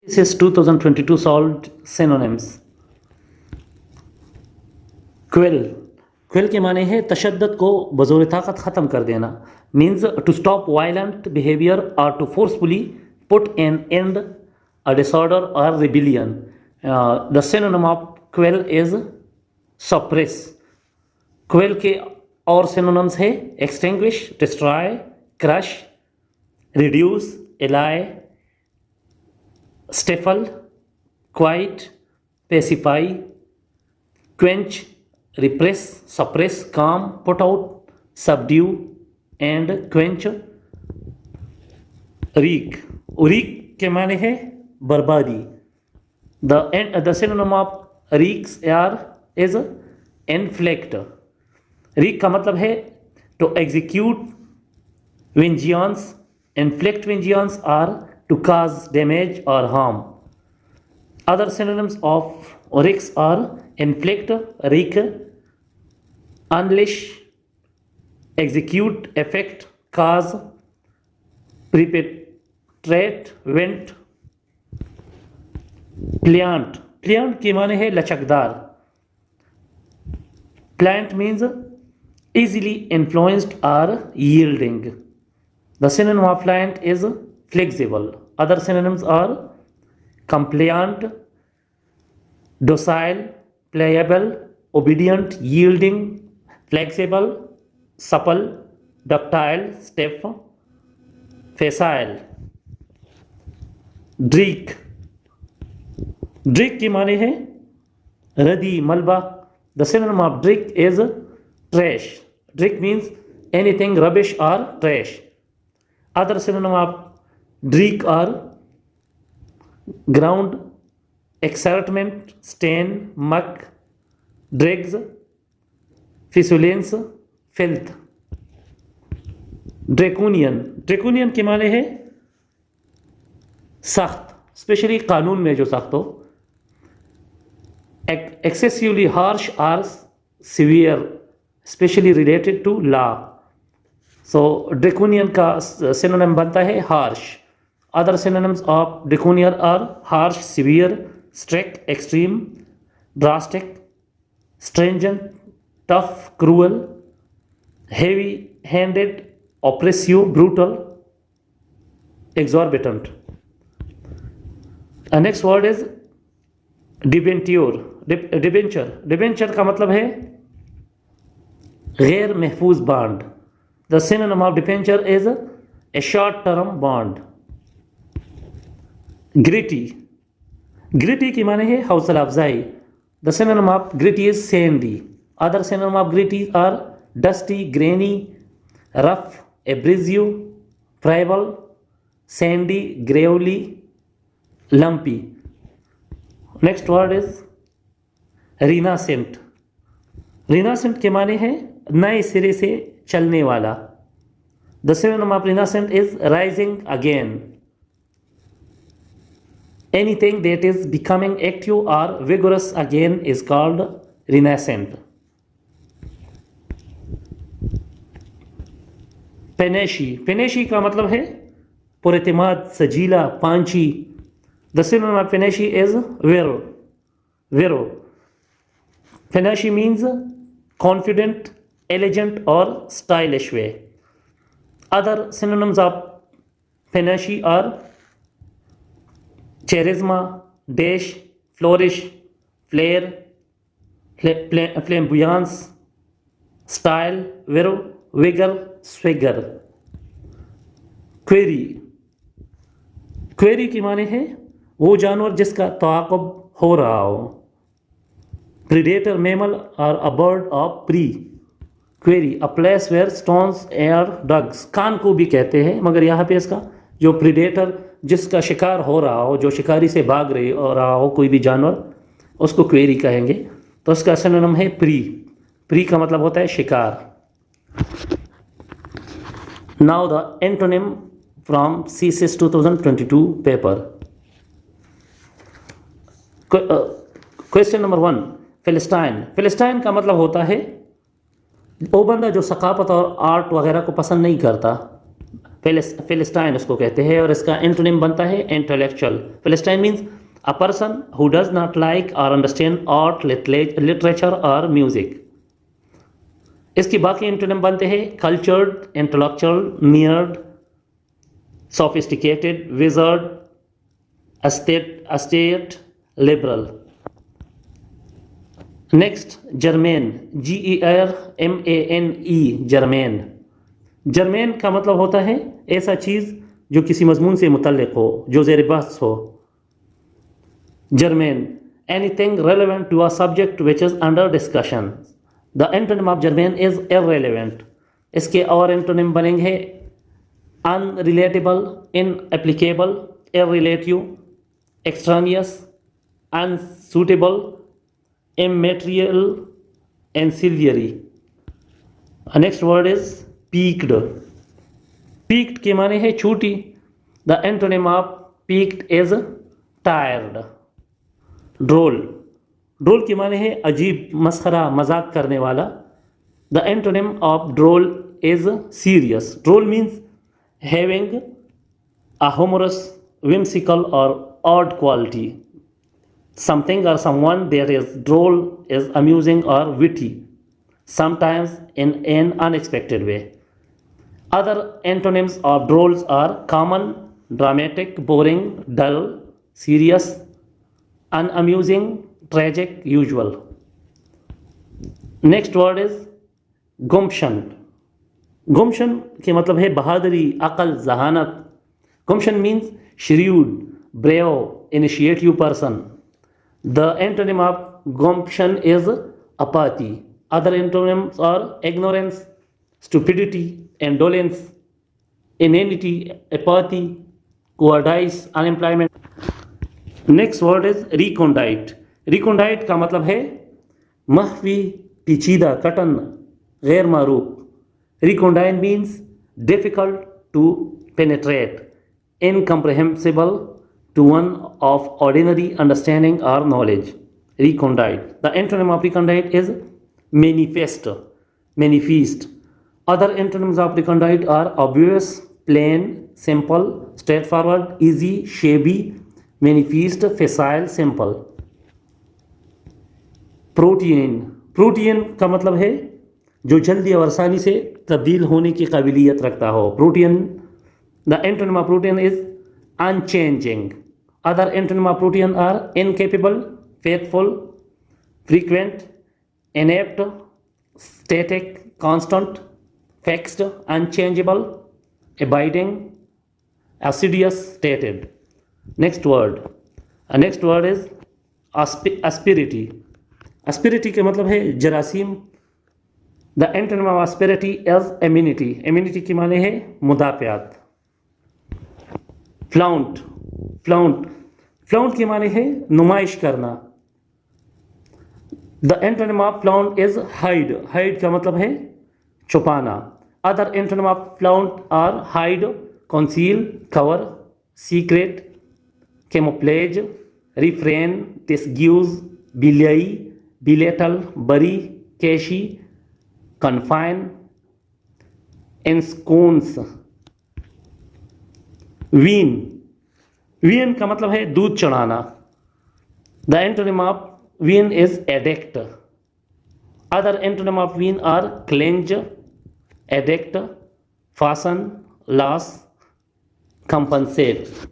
This is 2022 solved synonyms. Quill quill के माने है तशद्दुद को बज़ोर ताकत ख़त्म कर देना, means to stop violent behaviour और to forcefully put an end a disorder और rebellion. The synonym of quell is suppress. Quell के और सिनोनिम्स है extinguish, destroy, crush, reduce, allay, stifle, quiet, pacify, quench, repress, suppress, calm, put out, subdue and quench. Wreak. Wreak के माने है बर्बादी. The synonym of wreaks is inflict. Wreak का मतलब है to execute vengeance, inflict vengeance or to cause damage or harm. Other synonyms of wreaks are inflict, wreak, unleash, execute, effect, cause, perpetrate, vent. Pliant. Pliant के माने है लचकदार. Pliant means easily influenced or yielding. The synonym of pliant is flexible. Other synonyms are compliant, docile, pliable, obedient, yielding, flexible, supple, ductile, stiff, facile. Dreek. Dreek की माने है रदी, मलबा. The synonym of dreek is trash. Dreek means anything rubbish or trash. Other synonym of dreek are ground, excitement, stain, muck, dregs, fistulence, filth. Draconian. Draconian के माने है सख्त, specially कानून में जो सख्त हो. Excessively harsh or severe, especially related to law. So draconian का synonym बनता है harsh. Other synonyms of draconian are harsh, severe, strict, extreme, drastic, stringent, tough, cruel, heavy-handed, oppressive, brutal, exorbitant. The next word is debenture. Debenture का मतलब है गैर महफूज bond. The synonym of debenture is a short term bond. Gritty की माने है हौसला अफजाई. The synonym of gritty is sandy. Other synonym of gritty are dusty, grainy, rough, abrasive, friable, sandy, gravelly, lumpy. Next word is renascent. Renascent के माने हैं नए सिरे से चलने वाला. The synonym of renascent is rising again. Anything that is becoming active और vigorous again is called रिनासेंट. पेनेशी का मतलब है पुरएतमाद, सजीला, Panchi. The synonym of panache is vero. Panache means confident, elegant or stylish way. Other synonyms of panache are charisma, dash, flourish, flair, flamboyance, style, vero, vigor, swagger. Query की माने है वो जानवर जिसका ताक़ुब हो रहा हो. प्रीडेटर, मैमल और a bird of prey. Quarry a place where stones are dug. कान को भी कहते हैं, मगर यहाँ पे इसका जो प्रीडेटर जिसका शिकार हो रहा हो, जो शिकारी से भाग रहा हो कोई भी जानवर, उसको क्वेरी कहेंगे. तो इसका सिनोनिम है प्री. प्री का मतलब होता है शिकार. Now the antonym from CSIS 2022 paper. Question number 1. Philistine. Philistine का मतलब होता है वो बंदा जो सकाफत और आर्ट वगैरह को पसंद नहीं करता, फिलिस्टाइन उसको कहते हैं, और इसका एंटोनिम बनता है intellectual. Philistine means a person who does not like और अंडरस्टैंड आर्ट, लिटरेचर और म्यूजिक। इसके बाकी एंटोनिम बनते हैं cultured, intellectual, nerd, sophisticated, wizard, astute, liberal. Next germane, GERMANE, germane. Germane का मतलब होता है ऐसा चीज़ जो किसी मजमून से मुतल्लिक हो, जो ज़ेर बहस हो। Germane, anything relevant to a subject which is under discussion. The antonym of germane is irrelevant. इसके और एंटोनिम बनेंगे unrelatable, inapplicable, irrelative, extraneous, unsuitable, immaterial, ancillary. Next word is peaked. Peaked के माने है छोटी। The antonym of peaked is tired. Droll. Droll के माने है अजीब, मस्खरा, मजाक करने वाला। The antonym of droll is serious. Droll means having a humorous, whimsical or odd quality. Something or someone that is droll is amusing or witty, sometimes in an unexpected way. Other antonyms of drolls are common, dramatic, boring, dull, serious, unamusing, tragic, usual. Next word is gumption. Gumption के मतलब है बहादुरी, अकल, जहानत। Gumption means shrewd, brave, initiative person. The antonym of gumption is apathy. Other antonyms are ignorance, stupidity, indolence, inanity, apathy, cowardice, unemployment. Next word is recondite. Recondite का मतलब है महवी, पेचीदा, कटन, गैर मारूफ। Recondite means difficult to penetrate, incomprehensible to one of ordinary understanding or knowledge. Recondite. The antonym of recondite is manifest, manifest. Other antonyms of recondite are obvious, plain, simple, straightforward, easy, shabby, manifest, facile, simple. Protean. Protean का मतलब है जो जल्दी और आसानी से तब्दील होने की काबिलियत रखता हो। Protean. The antonym of protean is unchanging. Other antonym of protean are incapable, faithful, frequent, inept, static, constant, fixed, unchangeable, abiding, assiduous, stated. Next word. Next word is asperity. Asperity के मतलब है जरासीम। The antonym of asperity is amenity. Amenity के माने है मुदाफ़ियात। Flaunt. Flaunt. Flaunt के माने है नुमाइश करना। The antonym of flaunt is hide. Hide का मतलब है छुपाना। Other antonym of flaunt are hide, conceal, cover, secret, camouflage, refrain, disguise, belay, belittle, bury, cashie, confine, ensconce. Wean. Wean का मतलब है दूध चढ़ाना। The antonym of wean is addict. Other antonym of wean are clinch, addict, fasten, loss, compensate.